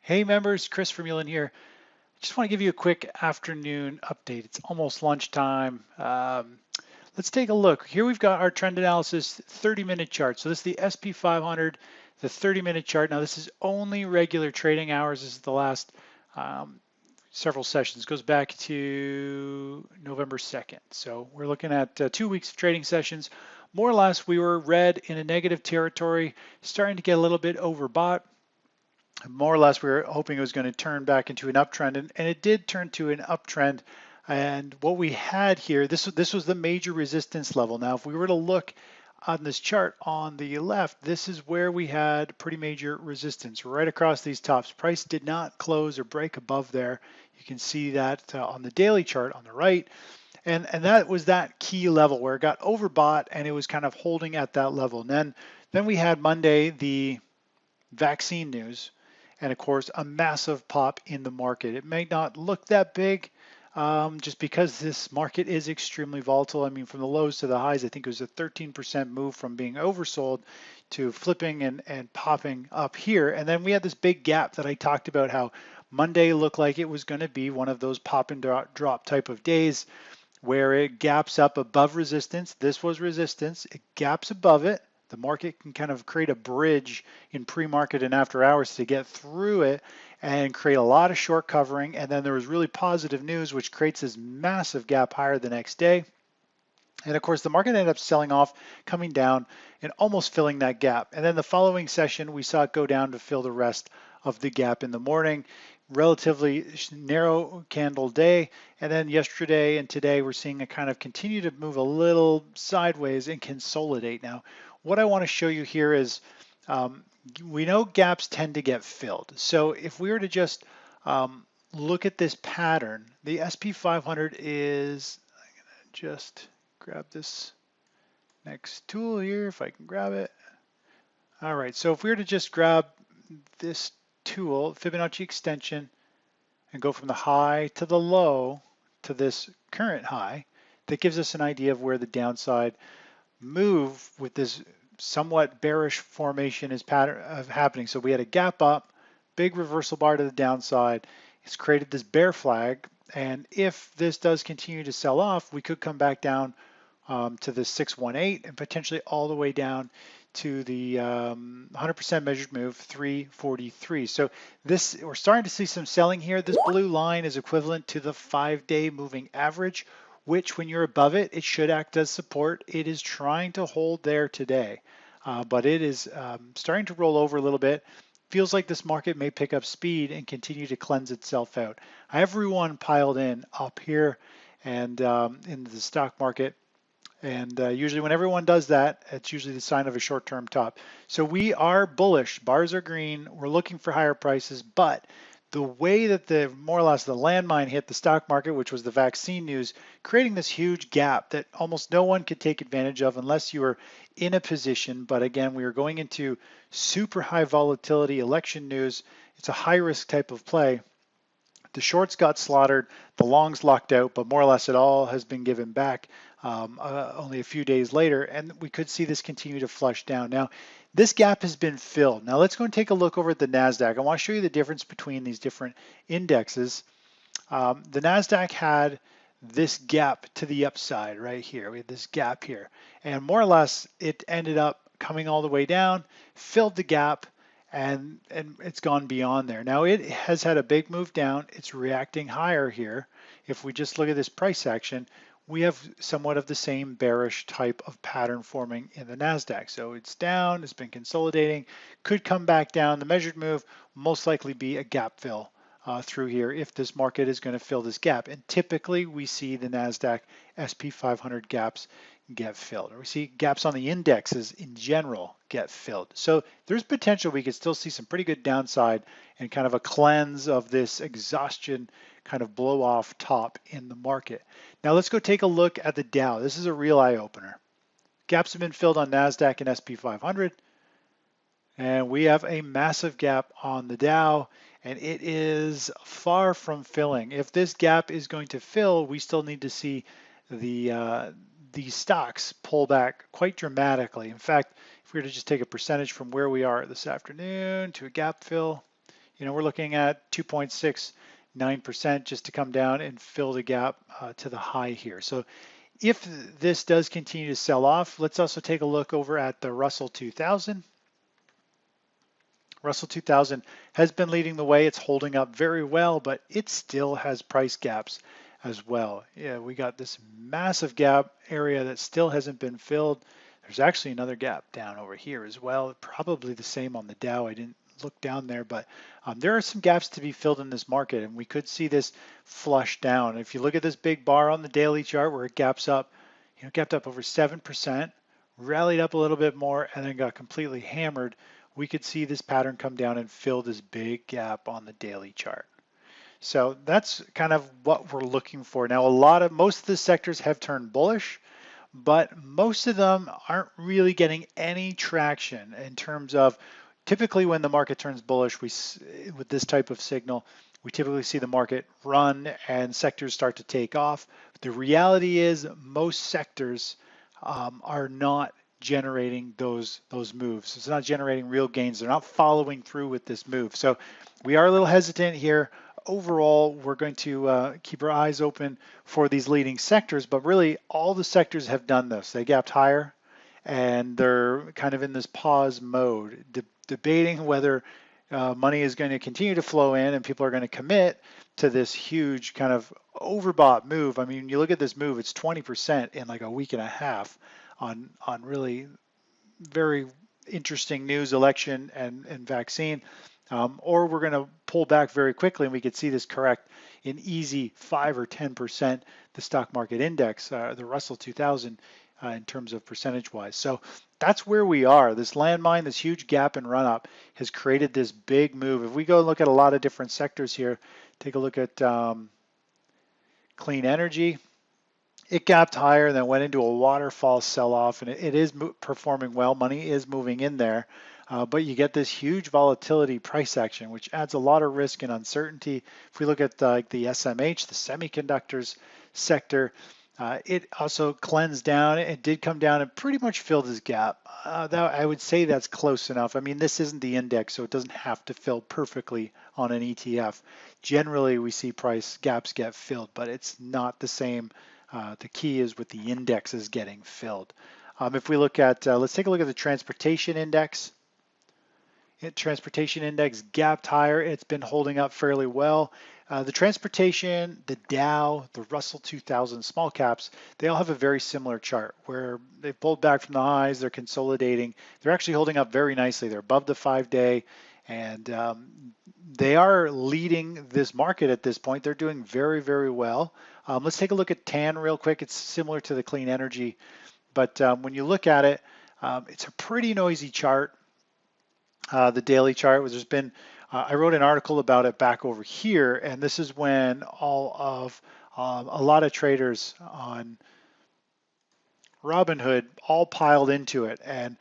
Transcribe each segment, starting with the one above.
Hey members, Chris from Mullen here. Just want to give you a quick afternoon update. It's almost lunchtime. Let's take a look. Here we've got our trend analysis 30-minute chart. So this is the SP 500, the 30-minute chart. Now this is only regular trading hours. This is the last um, several sessions. It goes back to November 2nd. So we're looking at 2 weeks of trading sessions. More or less, we were red in a negative territory, starting to get a little bit overbought. More or less we were hoping it was going to turn back into an uptrend, and it did turn to an uptrend. And what we had here, this was the major resistance level. Now if we were to look on this chart on the left, this is where we had pretty major resistance right across these tops. Price did not close or break above there. You can see that on the daily chart on the right, and that was that key level where it got overbought and it was kind of holding at that level. And then we had Monday the vaccine news, and of course a massive pop in the market. It may not look that big just because this market is extremely volatile. I mean, from the lows to the highs, I think it was a 13% move from being oversold to flipping and popping up here. And then we had this big gap that I talked about, how Monday looked like it was going to be one of those pop and drop type of days where it gaps up above resistance. This was resistance. It gaps above it. The market can kind of create a bridge in pre-market and after hours to get through it and create a lot of short covering. And then there was really positive news, which creates this massive gap higher the next day. And of course, the market ended up selling off, coming down, and almost filling that gap. And then the following session, we saw it go down to fill the rest of the gap in the morning. Relatively narrow candle day. And then yesterday and today, we're seeing it kind of continue to move a little sideways and consolidate. Now, what I want to show you here is we know gaps tend to get filled. So if we were to just look at this pattern, the SP 500 is, I'm gonna just grab this next tool here if I can grab it. All right, so if we were to just grab this tool, Fibonacci extension, and go from the high to the low to this current high, that gives us an idea of where the downside move with this somewhat bearish formation is happening. So we had a gap up, big reversal bar to the downside. It's created this bear flag, and if this does continue to sell off, we could come back down to the 618 and potentially all the way down to the 100% measured move 343. So this, we're starting to see some selling here. This blue line is equivalent to the 5-day moving average, which when you're above it, it should act as support. It is trying to hold there today, but it is starting to roll over a little bit. Feels like this market may pick up speed and continue to cleanse itself out. I have everyone piled in up here and in the stock market. And usually when everyone does that, it's usually the sign of a short-term top. So we are bullish. Bars are green. We're looking for higher prices, but the way that the more or less the landmine hit the stock market, which was the vaccine news, creating this huge gap that almost no one could take advantage of unless you were in a position. But again, we are going into super high volatility election news. It's a high risk type of play. The shorts got slaughtered, the longs locked out, but more or less it all has been given back only a few days later, and we could see this continue to flush down. Now, this gap has been filled. Now let's go and take a look over at the NASDAQ. I want to show you the difference between these different indexes. The NASDAQ had this gap to the upside right here. We had this gap here, and more or less it ended up coming all the way down, filled the gap, and it's gone beyond there. Now it has had a big move down. It's reacting higher here. If we just look at this price action, we have somewhat of the same bearish type of pattern forming in the NASDAQ. So it's down, it's been consolidating, could come back down. The measured move most likely be a gap fill through here if this market is going to fill this gap. And typically we see the NASDAQ SP 500 gaps get filled, or we see gaps on the indexes in general get filled. So there's potential we could still see some pretty good downside and kind of a cleanse of this exhaustion kind of blow off top in the market. Now let's go take a look at the Dow. This is a real eye opener. Gaps have been filled on NASDAQ and SP 500. And we have a massive gap on the Dow, and it is far from filling. If this gap is going to fill, we still need to see these stocks pull back quite dramatically. In fact, if we were to just take a percentage from where we are this afternoon to a gap fill, we're looking at 2.69% just to come down and fill the gap to the high here. So if this does continue to sell off, let's also take a look over at the Russell 2000. Russell 2000 has been leading the way. It's holding up very well, but it still has price gaps as well. Yeah, we got this massive gap area that still hasn't been filled. There's actually another gap down over here as well. Probably the same on the Dow. I didn't look down there, but there are some gaps to be filled in this market, and we could see this flush down. If you look at this big bar on the daily chart where it gaps up, gapped up over 7%, rallied up a little bit more, and then got completely hammered, we could see this pattern come down and fill this big gap on the daily chart. So that's kind of what we're looking for. Now, most of the sectors have turned bullish, but most of them aren't really getting any traction in terms of typically when the market turns bullish, with this type of signal, we typically see the market run and sectors start to take off. The reality is most sectors are not generating those moves. It's not generating real gains. They're not following through with this move. So we are a little hesitant here. Overall, we're going to keep our eyes open for these leading sectors, but really all the sectors have done this. They gapped higher and they're kind of in this pause mode, debating whether money is going to continue to flow in and people are going to commit to this huge kind of overbought move. I mean, you look at this move, it's 20% in like a week and a half on really very interesting news, election and vaccine. Or we're going to pull back very quickly and we could see this correct in easy 5 or 10% the stock market index, the Russell 2000 in terms of percentage wise. So that's where we are. This landmine, this huge gap and run up has created this big move. If we go look at a lot of different sectors here, take a look at clean energy. It gapped higher and then went into a waterfall sell-off, and it is performing well. Money is moving in there, but you get this huge volatility price action, which adds a lot of risk and uncertainty. If we look at the SMH, the semiconductors sector, it also cleansed down. It did come down and pretty much filled this gap. I would say that's close enough. I mean, this isn't the index, so it doesn't have to fill perfectly on an ETF. Generally, we see price gaps get filled, but it's not the same. The key is with the indexes getting filled. If we look at, let's take a look at the transportation index. Transportation index gapped higher. It's been holding up fairly well. The transportation, the Dow, the Russell 2000 small caps, they all have a very similar chart where they've pulled back from the highs, they're consolidating. They're actually holding up very nicely. They're above the 5-day, and they are leading this market at this point. They're doing very, very well. Let's take a look at TAN real quick. It's similar to the clean energy, but when you look at it, it's a pretty noisy chart. The daily chart was, there's been, I wrote an article about it back over here, and this is when a lot of traders on Robinhood all piled into it. And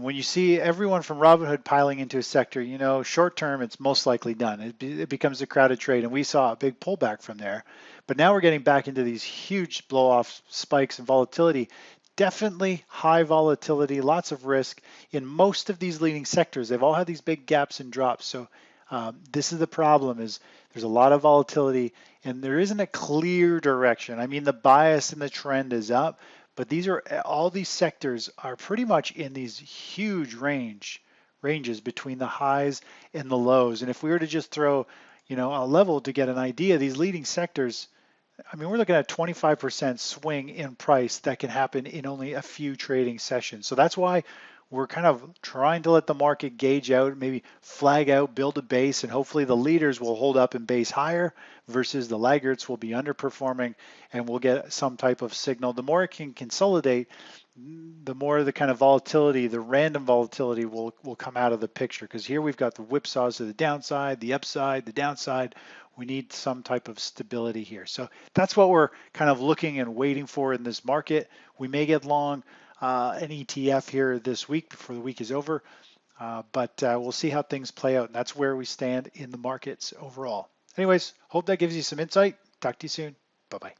when you see everyone from Robinhood piling into a sector, short term, it's most likely done. It becomes a crowded trade, and we saw a big pullback from there. But now we're getting back into these huge blow-off spikes and volatility. Definitely high volatility, lots of risk in most of these leading sectors. They've all had these big gaps and drops. So this is the problem, is there's a lot of volatility and there isn't a clear direction. I mean, the bias and the trend is up, but all these sectors are pretty much in these huge ranges between the highs and the lows. And if we were to just throw, a level to get an idea, these leading sectors, I mean, we're looking at 25% swing in price that can happen in only a few trading sessions. So that's why we're kind of trying to let the market gauge out, maybe flag out, build a base, and hopefully the leaders will hold up and base higher versus the laggards will be underperforming, and we'll get some type of signal. The more it can consolidate, the more the kind of volatility, the random volatility will come out of the picture, because here we've got the whipsaws to the downside, the upside, the downside. We need some type of stability here. So that's what we're kind of looking and waiting for in this market. We may get long an ETF here this week before the week is over, but we'll see how things play out. And that's where we stand in the markets overall. Anyways, hope that gives you some insight. Talk to you soon. Bye-bye.